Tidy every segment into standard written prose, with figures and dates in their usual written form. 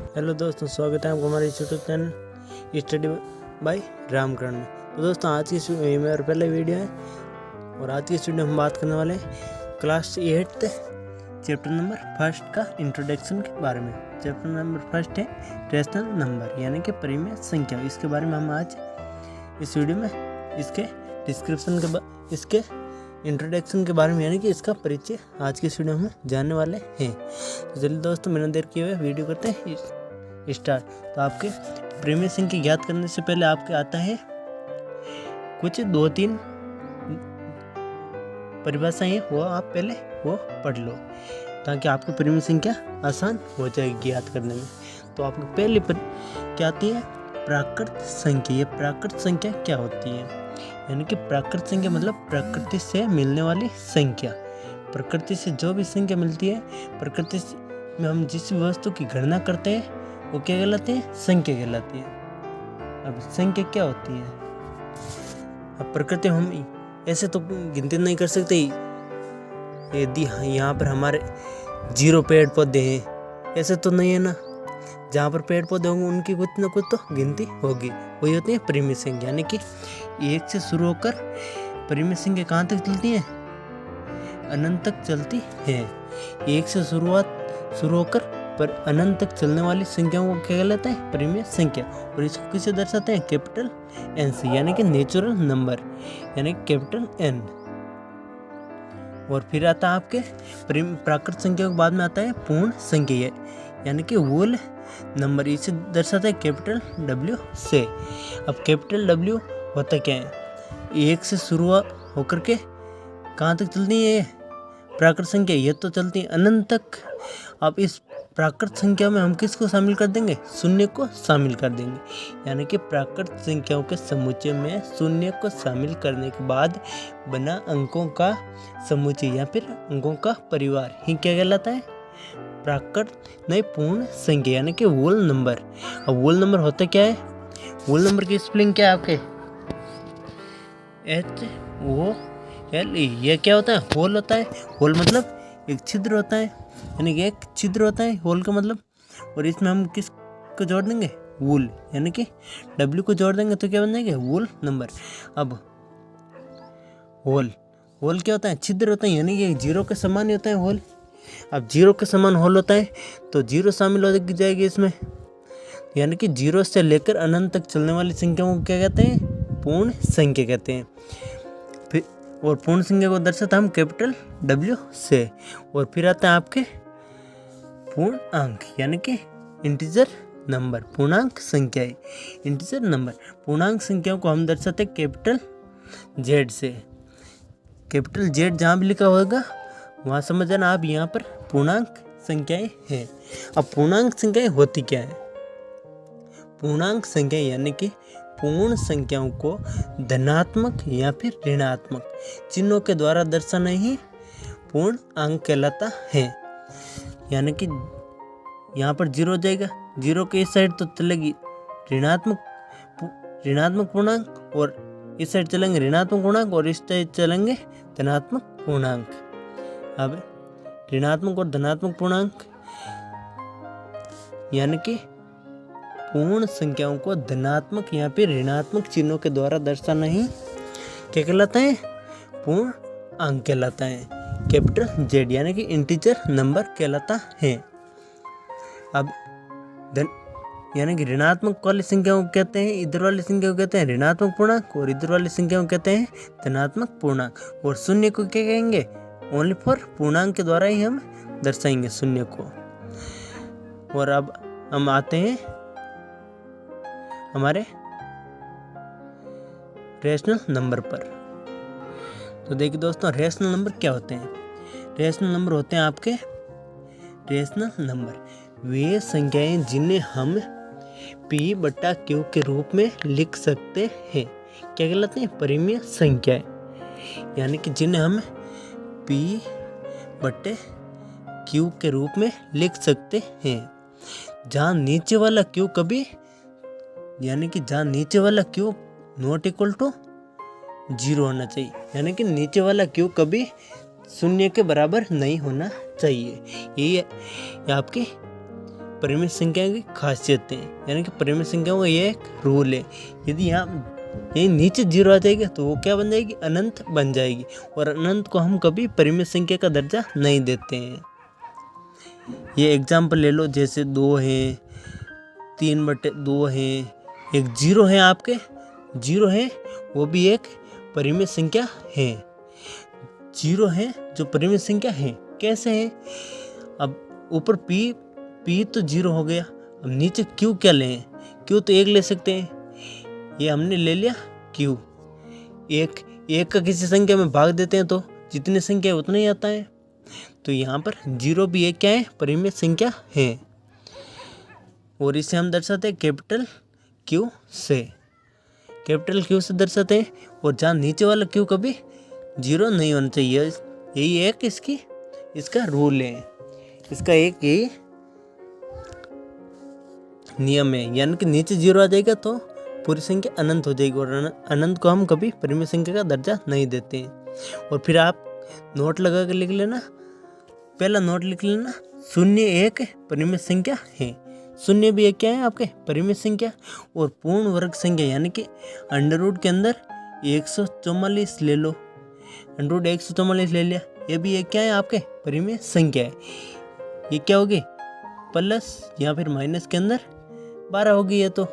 Hello दोस्तों, स्वागत है आपको हमारे YouTube channel study bye Ramkaran में। तो दोस्तों, आज की मेरा पहला वीडियो है और आज की इस वीडियो में हम बात करने वाले हैं क्लास 8 चैप्टर नंबर 1 का इंट्रोडक्शन के बारे में। चैप्टर नंबर 1 है रेशनल नंबर यानी कि परिमेय संख्या। इसके बारे में हम आज इस वीडियो में इसके डिस्क्रिप्शन के इसके इंट्रोडक्शन के बारे में यानी कि इसका परिचय आज की इस वीडियो में जानने वाले हैं। तो चलिए दोस्तों, बिना देर किए हुए वीडियो करते हैं स्टार्ट। तो आपके परिमेय संख्या ज्ञात करने से पहले आपके आता है कुछ 2-3 परिभाषाएं, वो आप पहले वो पढ़ लो ताकि आपको परिमेय संख्या आसान हो जाएगी ज्ञात करने में। तो आपको पहले क्या आती है? प्राकृत संख्या। ये प्राकृत संख्या क्या होती है? यानी कि प्राकृत संख्या मतलब प्रकृति से मिलने वाली संख्या। प्रकृति से जो भी संख्या मिलती है, प्रकृति में हम जिस भी वस्तु की गणना करते हैं वो क्या कहलाते हैं? संख्या कहलाती है। अब संख्या क्या होती है? अब प्रकृति हम ऐसे तो गिनती नहीं कर सकते। यदि यहाँ पर हमारे 0 पेड़ पौधे हैं, ऐसे तो नहीं है ना। जहाँ पर पेड़ पौधे होंगे उनकी कुछ ना कुछ तो गिनती होगी। वही होती है परिमेय संख्या। यानी कि 1 से शुरू होकर परिमेय संख्या कहाँ तक चलती है? अनंत तक चलती है। 1 से शुरू होकर पर अनंत तक चलने वाली संख्याओं को क्या कहलाता है? परिमेय संख्या। और इसको किसे दर्शाते हैं? कैपिटल एन से, यानी कि नेचुरल नंबर, यानी कैपिटल एन। और फिर आता है आपके प्राकृत संख्या के बाद में आता है पूर्ण संख्या, यानी कि होल नंबर। इसे दर्शाता है कैपिटल डब्ल्यू से। अब कैपिटल डब्ल्यू होता क्या है? 1 से शुरू होकर के कहाँ तक चलती है प्राकृत संख्या? ये तो चलती है अनंत तक। अब इस प्राकृत संख्या में हम किसको शामिल कर देंगे? शून्य को शामिल कर देंगे। यानी कि प्राकृत संख्याओं के समुच्चय में शून्य को शामिल करने के बाद बना अंकों का समुच्चय या फिर अंकों का परिवार ही क्या कहलाता है? प्राकृत नहीं पूर्ण संख्या, यानी कि होल नंबर। अब होल नंबर होता क्या है? होल नंबर की स्पेलिंग क्या है आपके? HOLE। ये क्या होता है? होल होता है। होल मतलब एक छिद्र होता है, यानी कि एक छिद्र होता है होल का मतलब। और इसमें हम किस को जोड़ देंगे? वूल, यानी कि W को जोड़ देंगे तो क्या बन जाएगा? वूल नंबर। अब होल क्या होता है? छिद्र होता है, यानी कि 0 के समान ही होता है होल। अब 0 के समान होल होता है तो 0 शामिल हो जाएगी इसमें, यानी कि 0 से लेकर अनंत तक चलने वाली संख्याओं को क्या कहते हैं? पूर्ण संख्या कहते हैं। फिर और पूर्ण संख्या को दर्शाता हम कैपिटल W से। और फिर आता है आपके पूर्ण अंक, यानी कि इंटीजर नंबर। पूर्णांक संख्याएं, इंटीजर नंबर। पूर्णांक संख्याओं को हम दर्शाते हैं कैपिटल Z से। कैपिटल Z जहाँ भी लिखा होगा वहाँ समझ जाना आप, यहाँ पर पूर्णांक संख्याएं हैं। अब पूर्णांक संख्याएं होती क्या है? पूर्णांक संख्या यानी कि पूर्ण संख्याओं को धनात्मक या फिर ऋणात्मक चिन्हों के द्वारा दर्शाना ही पूर्ण अंक कहलाता है। यानी कि यहाँ पर 0 हो जाएगा, 0 के इस साइड तो चलेगी ऋणात्मक पूर्णांक, और इस साइड चलेंगे ऋणात्मक पूर्णांक, और इस साइड चलेंगे धनात्मक पूर्णांक। अब ऋणात्मक और धनात्मक पूर्णांक यानी कि पूर्ण संख्याओं को धनात्मक या फिर ऋणात्मक चिन्हों के द्वारा दर्शाना ही क्या कहलाता है? पूर्ण अंक कहलाता है। कैपिटल Z यानी कि इंटीजर नंबर कहलाता है। अब यानी कि ऋणात्मक वाली संख्याओं को कहते हैं, इधर वाली संख्या को कहते हैं ऋणात्मक पूर्णांक, और इधर वाली संख्याओं को कहते हैं धनात्मक पूर्णांक। और शून्य को क्या कहेंगे? ओनली फॉर पूर्णांक के द्वारा ही हम दर्शाएंगे शून्य को। और अब हम आते हैं हमारे रेशनल नंबर पर। तो देखिए दोस्तों, रेशनल नंबर क्या होते हैं? रेशनल नंबर होते हैं आपके रेशनल नंबर वे संख्याएं जिन्हें हम P/Q के रूप में लिख सकते हैं। क्या कहलाते हैं? परिमेय संख्याएं, यानी कि जिन्हें हम P/Q के रूप में लिख सकते हैं। जहाँ नीचे वाला Q कभी, यानी कि जहाँ नीचे वाला Q नॉट इक्वल टू 0 होना चाहिए, यानी कि नीचे वाला Q कभी 0 के बराबर नहीं होना चाहिए। ये आपकी परिमित संख्या की खासियतें, यानी कि परिमित संख्याओं का ये एक रूल है। यदि यहाँ ये नीचे 0 आ जाएगा तो वो क्या बन जाएगी, अनंत बन जाएगी। और अनंत को हम कभी परिमित संख्या का दर्जा नहीं देते हैं। ये एग्जाम्पल ले लो, जैसे 2 है, 3/2 है, एक 0 है, आपके 0 है, वो भी एक परिमित संख्या है। 0 है जो परिमित संख्या है। कैसे है? अब ऊपर p तो 0 हो गया, अब नीचे q क्या लें? q तो 1 ले सकते हैं, ये हमने ले लिया q। एक का किसी संख्या में भाग देते हैं तो जितनी संख्या है उतना ही आता है। तो यहाँ पर 0 भी एक क्या है, परिमित संख्या है। और इसे हम दर्शाते हैं कैपिटल Q से, कैपिटल Q से दर्शाते हैं। और जहाँ नीचे वाला Q कभी 0 नहीं होना चाहिए, यही एक इसका रूल है, इसका एक यही नियम है। यानी कि नीचे 0 आ जाएगा तो पूरी संख्या अनंत हो जाएगी, और अनंत को हम कभी परिमित संख्या का दर्जा नहीं देते हैं। और फिर आप नोट लगा कर लिख लेना, पहला नोट लिख लेना, 0 एक परिमित संख्या है। 0 भी एक क्या है, आपके परिमित संख्या। और पूर्ण वर्ग संख्या यानी कि अंडर रूट के अंदर 144 ले लो, अंडर रूट 144 ले लिया, ये भी एक क्या है, आपके परिमित संख्या है। ये क्या होगी, प्लस या फिर माइनस के अंदर 12 होगी, ये तो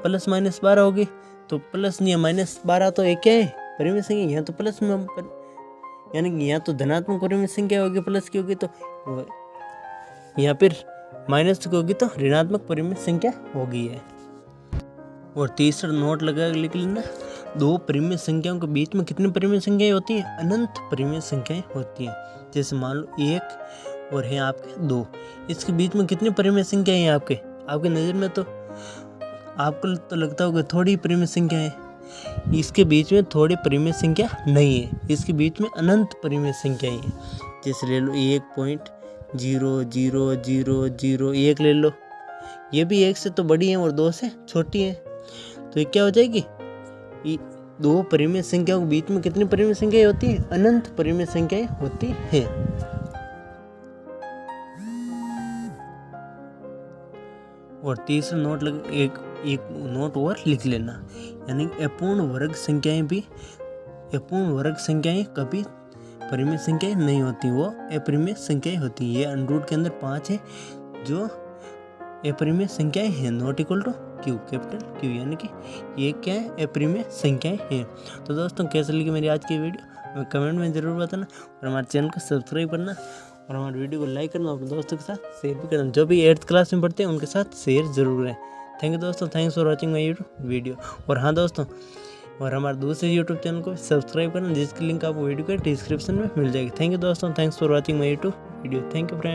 प्लस माइनस 12 होगी। तो प्लस नहीं माइनस 12 तो एक क्या है, परिमित संख्या। यहाँ तो प्लस में, यानी कि यहाँ तो धनात्मक परिमित संख्या होगी, प्लस की होगी, तो यहाँ फिर माइनस की होगी तो ऋणात्मक परिमित संख्या होगी है। और तीसरा नोट लगा लिख लेना, 2 परिमित संख्याओं के बीच में कितनी परिमित संख्याएं होती हैं, अनंत परिमित संख्याएं होती हैं। जैसे मान लो 1 और है आपके 2, इसके बीच में कितनी परिमित संख्याएं हैं आपके नज़र में? तो आपको तो लगता होगा थोड़ी परिमित संख्या है, इसके बीच में थोड़ी परिमित संख्या नहीं है, इसके बीच में अनंत परिमित संख्याएं हैं। जैसे ले लो 1.000001 ले लो, ये भी 1 से तो बड़ी है और 2 से छोटी है, तो ये क्या हो जाएगी, 2 परिमित संख्याओं के बीच में कितनी परिमित संख्याएं होती है, अनंत परिमित संख्याएं होती है। और तीसरा नोट एक नोट और लिख लेना, यानी अपूर्ण वर्ग संख्याएं कभी परिमित संख्याएं नहीं होती, वो अपरिमित संख्याएं होती है। ये अंडर रूट के अंदर 5 है जो अपरिमित संख्याएं हैं, not equal to Q, capital Q, यानी कि ये क्या है, अपरिमित संख्याएं हैं। तो दोस्तों कैसे लगी मेरी आज की वीडियो, हमें कमेंट में ज़रूर बताना, और हमारे चैनल को सब्सक्राइब करना, और हमारे वीडियो को लाइक करना, अपने दोस्तों के साथ शेयर भी करना। जो भी 8th क्लास में पढ़ते हैं उनके साथ शेयर जरूर करें। थैंक यू दोस्तों, thanks for watching my YouTube video. और हाँ दोस्तों, और हमारे दूसरे यूट्यूब चैनल को सब्सक्राइब करना, जिसकी लिंक आपको वीडियो के डिस्क्रिप्शन में मिल जाएगी। थैंक यू दोस्तों, thanks for watching my YouTube video. Thank you friend.